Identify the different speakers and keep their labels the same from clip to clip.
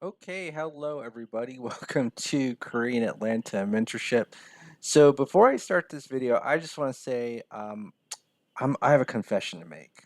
Speaker 1: Okay, hello everybody. Welcome to Korean Atlanta Mentorship. So before I start this video, I just want to say I have a confession to make.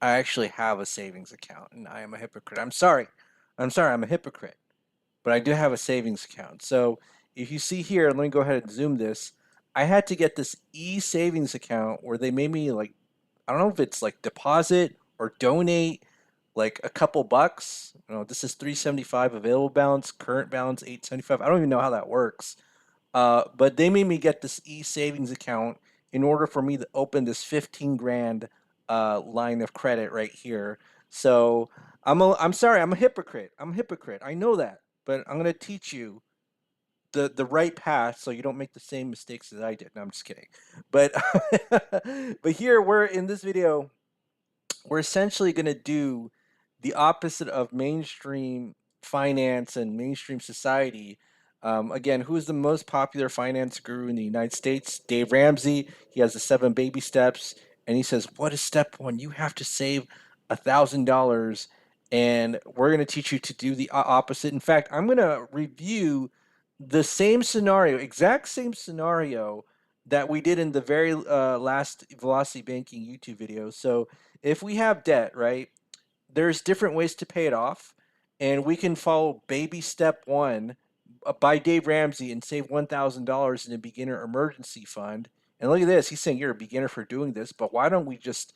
Speaker 1: I actually have a savings account, and I am a hypocrite. I'm sorry, I'm a hypocrite, but I do have a savings account. So if you see here, let me go ahead and zoom this. I had to get this e-savings account where they made me like I don't know if it's like deposit or donate like a couple bucks. This is 375 available balance, current balance 875. I don't even know how that works. But they made me get this e-savings account in order for me to open this 15 grand line of credit right here. So I'm sorry, I'm a hypocrite. I'm a hypocrite. I know that, but I'm gonna teach you the right path so you don't make the same mistakes as I did. No, I'm just kidding. But but here we're in this video we're essentially going to do the opposite of mainstream finance and mainstream society. Again, who is the most popular finance guru in the United States? Dave Ramsey. He has the 7 baby steps, and he says, "What is step one? You have to save $1,000." And we're going to teach you to do the opposite. In fact, I'm going to review the same scenario, exact same scenario that we did in the very last Velocity Banking YouTube video. So if we have debt, right, there's different ways to pay it off, and we can follow baby step one by Dave Ramsey and save $1,000 in a beginner emergency fund. And look at this, he's saying you're a beginner for doing this, but why don't we just,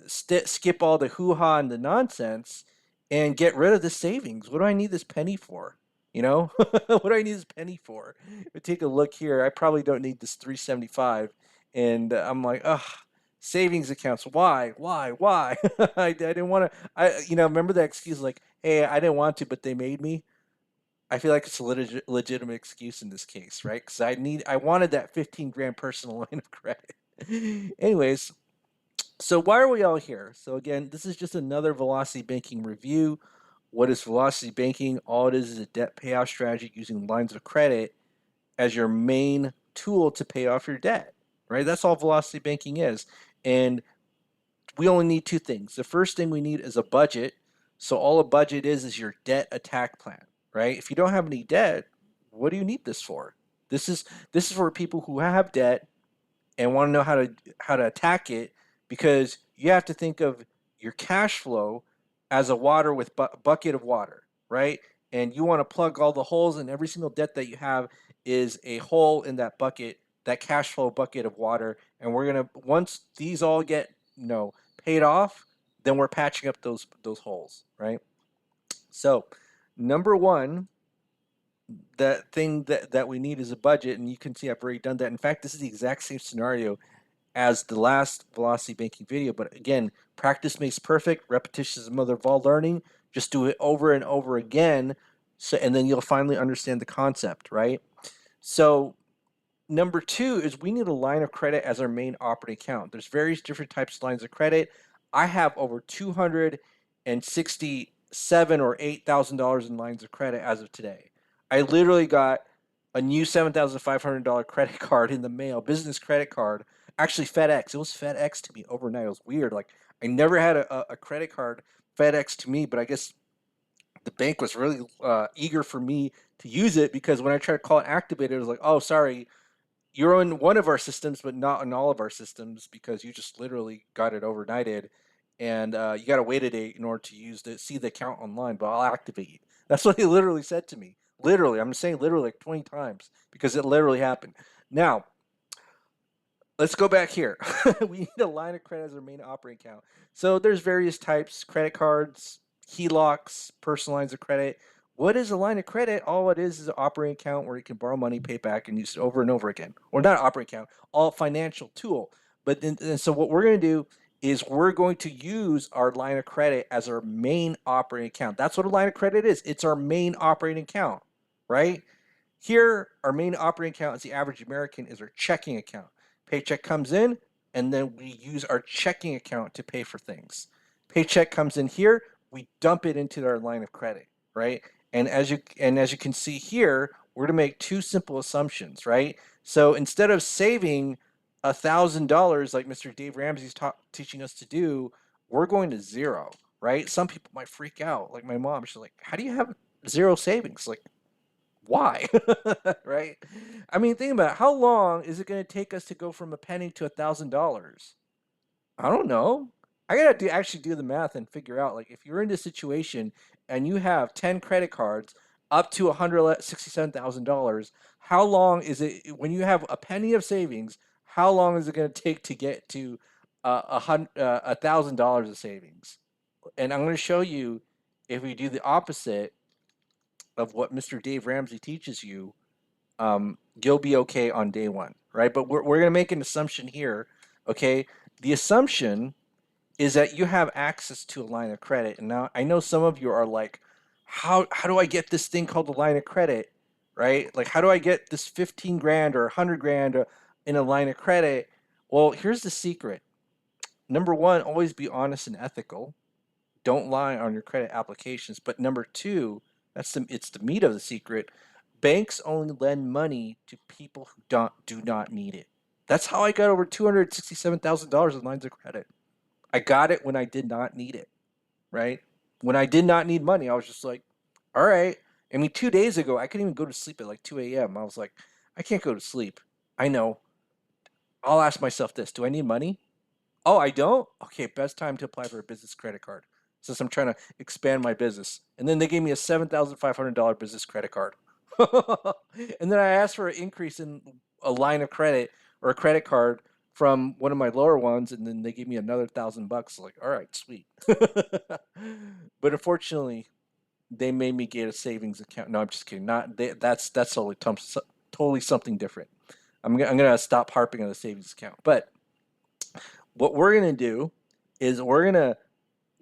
Speaker 1: skip all the hoo ha and the nonsense and get rid of the savings? What do I need this penny for? What do I need this penny for? Take a look here. I probably don't need this 375, and I'm like, ugh, savings accounts. Why? I didn't want to. Remember that excuse like, hey, I didn't want to, but they made me. I feel like it's a legitimate excuse in this case, right? Because I wanted that 15 grand personal line of credit. Anyways, so why are we all here? So again, this is just another Velocity Banking review. What is Velocity Banking? All it is a debt payoff strategy using lines of credit as your main tool to pay off your debt, right? That's all Velocity Banking is. And we only need two things. The first thing we need is a budget. So all a budget is your debt attack plan, right? If you don't have any debt, what do you need this for? This is for people who have debt and want to know how to attack it, because you have to think of your cash flow as a water with bucket of water, right? And you want to plug all the holes, and every single debt that you have is a hole in that bucket, that cash flow bucket of water. And we're gonna once these all get paid off, then we're patching up those holes, right? So number one, that thing that we need is a budget, and you can see I've already done that. In fact, this is the exact same scenario as the last Velocity Banking video. But again, practice makes perfect. Repetition is the mother of all learning. Just do it over and over again, and then you'll finally understand the concept, right? So number two is we need a line of credit as our main operating account. There's various different types of lines of credit. I have over 267 or $8,000 in lines of credit as of today. I literally got a new $7,500 credit card in the mail, business credit card. Actually, FedEx. It was FedEx to me overnight. It was weird. Like I never had a credit card FedEx to me, but I guess the bank was really eager for me to use it, because when I tried to call it activated, it was like, oh, sorry, you're in one of our systems, but not in all of our systems, because you just literally got it overnighted, and you got to wait a day in order to see the account online. But I'll activate you. That's what he literally said to me. Literally, I'm saying literally like 20 times because it literally happened. Now, let's go back here. We need a line of credit as our main operating account. So there's various types: credit cards, HELOCs, personal lines of credit. What is a line of credit? All it is an operating account where you can borrow money, pay back, and use it over and over again. Or not an operating account, all financial tool. But then, and so what we're going to do is we're going to use our line of credit as our main operating account. That's what a line of credit is. It's our main operating account, right? Here, our main operating account as the average American is our checking account. Paycheck comes in, and then we use our checking account to pay for things. Paycheck comes in here, we dump it into our line of credit, right? And as you can see here, we're going to make two simple assumptions, right? So instead of saving $1,000 like Mr. Dave Ramsey is teaching us to do, we're going to zero, right? Some people might freak out. Like my mom, she's like, "How do you have zero savings?" Like, why? Right? I mean, think about it. How long is it going to take us to go from a penny to $1,000? I don't know. I gotta actually do the math and figure out, like, if you're in this situation and you have 10 credit cards up to $167,000, how long is it when you have a penny of savings? How long is it going to take to get to $1,000 of savings? And I'm going to show you, if we do the opposite of what Mr. Dave Ramsey teaches you, you'll be okay on day one, right? But we're going to make an assumption here, okay? The assumption is that you have access to a line of credit. And now I know some of you are like, how do I get this thing called a line of credit, right? Like, how do I get this 15 grand or 100 grand in a line of credit? Well, here's the secret. Number one, always be honest and ethical. Don't lie on your credit applications. But number two, it's the meat of the secret. Banks only lend money to people who do not need it. That's how I got over $267,000 in lines of credit. I got it when I did not need it, right? When I did not need money, I was just like, all right. I mean, 2 days ago, I couldn't even go to sleep at like 2 a.m. I was like, I can't go to sleep. I know. I'll ask myself this: do I need money? Oh, I don't? Okay, best time to apply for a business credit card since I'm trying to expand my business. And then they gave me a $7,500 business credit card. And then I asked for an increase in a line of credit or a credit card from one of my lower ones, and then they gave me another $1,000. Like, all right, sweet. But unfortunately, they made me get a savings account. No, I'm just kidding. Not they, that's totally something different. I'm gonna stop harping on the savings account. But what we're gonna do is we're gonna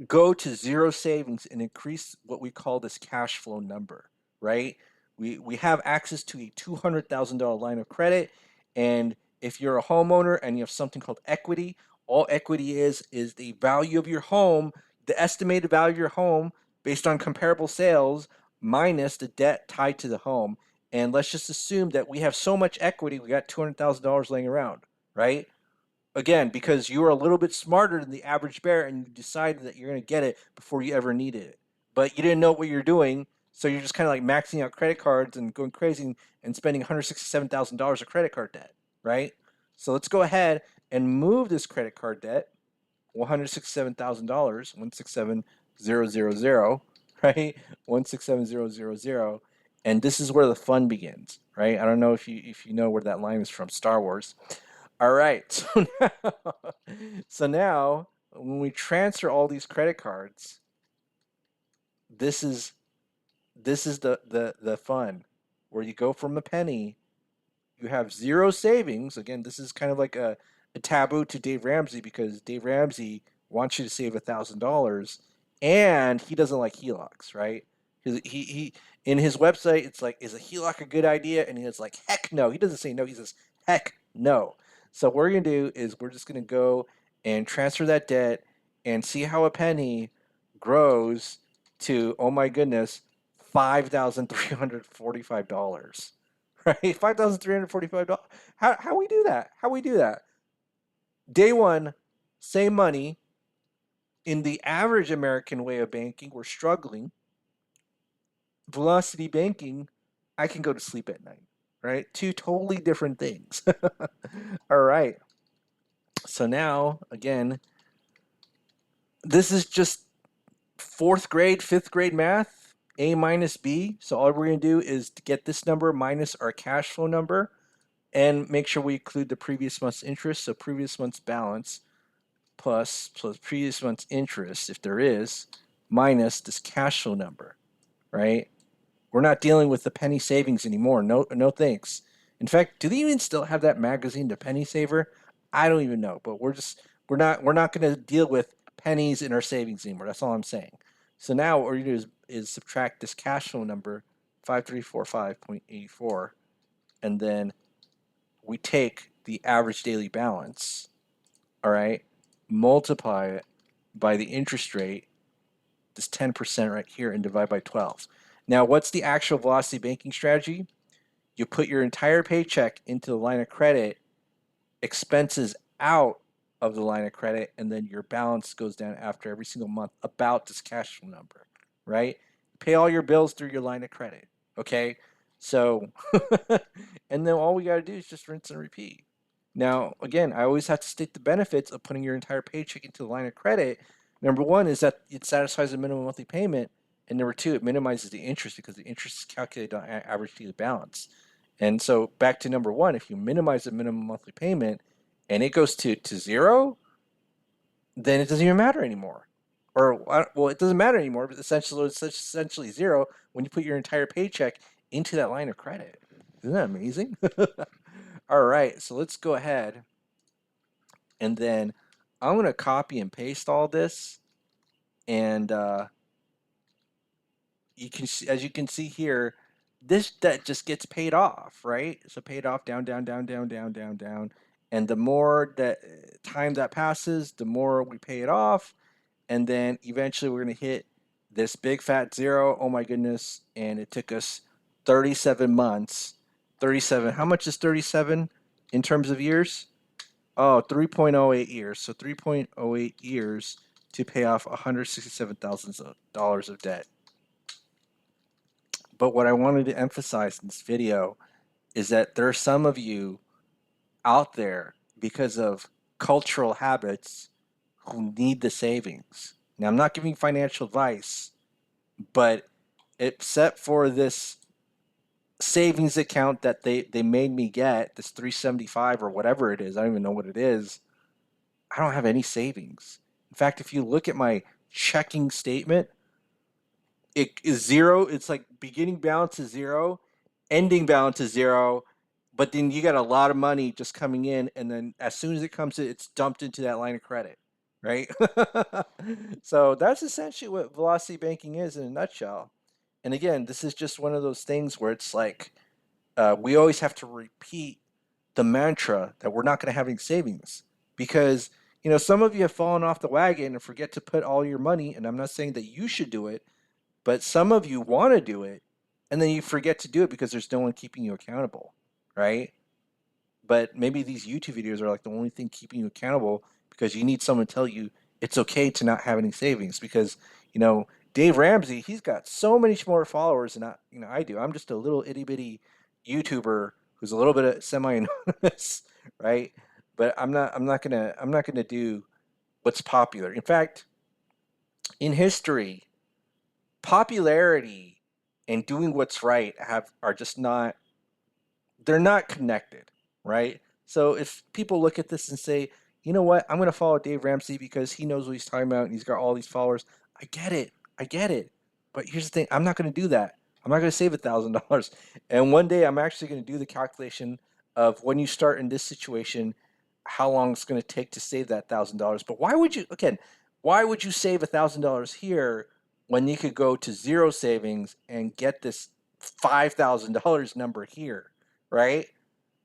Speaker 1: go to zero savings and increase what we call this cash flow number, right? We have access to a $200,000 line of credit, and if you're a homeowner and you have something called equity, all equity is the value of your home, the estimated value of your home based on comparable sales minus the debt tied to the home. And let's just assume that we have so much equity, we got $200,000 laying around, right? Again, because you were a little bit smarter than the average bear and you decided that you're going to get it before you ever needed it. But you didn't know what you're doing, so you're just kind of like maxing out credit cards and going crazy and spending $167,000 of credit card debt, right? So let's go ahead and move this credit card debt, $167,000, 167,000, right? 167,000, and this is where the fun begins, right? I don't know if you know where that line is from, Star Wars. All right. So now when we transfer all these credit cards, this is the fun where you go from a penny, you have zero savings. Again, this is kind of like a taboo to Dave Ramsey because Dave Ramsey wants you to save $1,000 and he doesn't like HELOCs, right? He in his website, it's like, is a HELOC a good idea? And he's like, heck no. He doesn't say no, he says, heck no. So what we're gonna do is we're just gonna go and transfer that debt and see how a penny grows to, oh my goodness, $5,345. Right? $5,345. How we do that? How we do that? Day one, same money. In the average American way of banking, we're struggling. Velocity banking, I can go to sleep at night. Right? Two totally different things. All right. So now, again, this is just fourth grade, fifth grade math, A minus B. So all we're going to do is to get this number minus our cash flow number and make sure we include the previous month's interest. So previous month's balance plus previous month's interest, if there is, minus this cash flow number, right? We're not dealing with the penny savings anymore. No, no thanks. In fact, do they even still have that magazine, The Penny Saver? I don't even know, but we're not going to deal with pennies in our savings anymore. That's all I'm saying. So now what we're going to do is subtract this cash flow number, 5345.84, and then we take the average daily balance, all right, multiply it by the interest rate, this 10% right here, and divide by 12. Now, what's the actual velocity banking strategy? You put your entire paycheck into the line of credit, expenses out of the line of credit, and then your balance goes down after every single month about this cash flow number, right? Pay all your bills through your line of credit, okay? So, and then all we got to do is just rinse and repeat. Now, again, I always have to state the benefits of putting your entire paycheck into the line of credit. Number one is that it satisfies the minimum monthly payment, and number two, it minimizes the interest because the interest is calculated on average daily balance. And so back to number one, if you minimize the minimum monthly payment and it goes to zero, then it doesn't even matter anymore. Or, well, it doesn't matter anymore, but essentially it's essentially zero when you put your entire paycheck into that line of credit. Isn't that amazing? All right, so let's go ahead and then I'm going to copy and paste all this, and you can see, as you can see here, this debt just gets paid off, right? So paid off down, down, down, down, down, down, down, and the more that time that passes, the more we pay it off, and then eventually we're going to hit this big fat zero. Oh my goodness! And it took us 37 months. 37. How much is 37 in terms of years? Oh, 3.08 years. So 3.08 years to pay off $167,000 of debt. But what I wanted to emphasize in this video is that there are some of you out there because of cultural habits who need the savings. Now, I'm not giving financial advice, but except for this savings account that they made me get, this 375 or whatever it is, I don't even know what it is, I don't have any savings. In fact, if you look at my checking statement, it is zero. It's like beginning balance is zero, ending balance is zero, but then you got a lot of money just coming in, and then as soon as it comes in, it's dumped into that line of credit, right? So that's essentially what velocity banking is in a nutshell. And again, this is just one of those things where it's like we always have to repeat the mantra that we're not going to have any savings because some of you have fallen off the wagon and forget to put all your money. And I'm not saying that you should do it, but some of you want to do it, and then you forget to do it because there's no one keeping you accountable, right? But maybe these YouTube videos are like the only thing keeping you accountable because you need someone to tell you it's okay to not have any savings because, Dave Ramsey, he's got so many more followers than I do. I'm just a little itty bitty YouTuber who's a little bit of semi-anonymous, right? But I'm not gonna do what's popular. In fact, in history, popularity and doing what's right are just not, they're not connected, right? So if people look at this and say, you know what, I'm going to follow Dave Ramsey because he knows what he's talking about and he's got all these followers. I get it. I get it. But here's the thing, I'm not going to do that. I'm not going to save $1,000. And one day I'm actually going to do the calculation of when you start in this situation, how long it's going to take to save that $1,000. But why would you save $1,000 here when you could go to zero savings and get this $5,000 number here, right?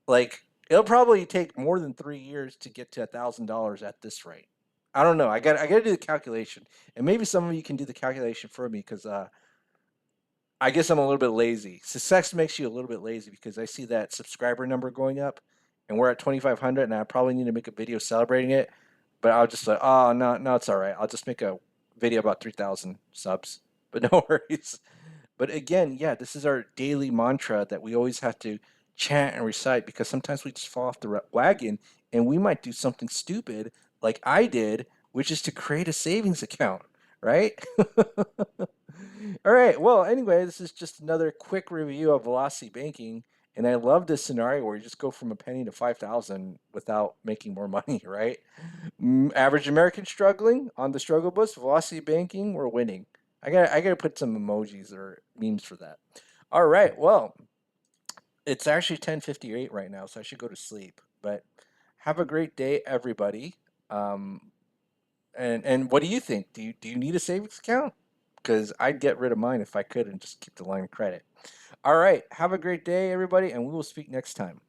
Speaker 1: Like it'll probably take more than 3 years to get to $1,000 at this rate. I don't know. I got to do the calculation, and maybe some of you can do the calculation for me because I guess I'm a little bit lazy. Success makes you a little bit lazy because I see that subscriber number going up, and we're at 2,500, and I probably need to make a video celebrating it. But I'll just like, oh no, no, it's all right. I'll just make a video about 3,000 subs. But no worries. But again, yeah, this is our daily mantra that we always have to chant and recite because sometimes we just fall off the wagon and we might do something stupid like I did, which is to create a savings account, right? All right. Well, anyway, this is just another quick review of velocity banking. And I love this scenario where you just go from a penny to 5,000 without making more money, right? Average American struggling on the struggle bus, velocity banking, we're winning. I gotta put some emojis or memes for that. All right, well, it's actually 10:58 right now, so I should go to sleep. But have a great day, everybody. Um, and what do you think? Do you need a savings account? Because I'd get rid of mine if I could and just keep the line of credit. All right, have a great day, everybody, and we will speak next time.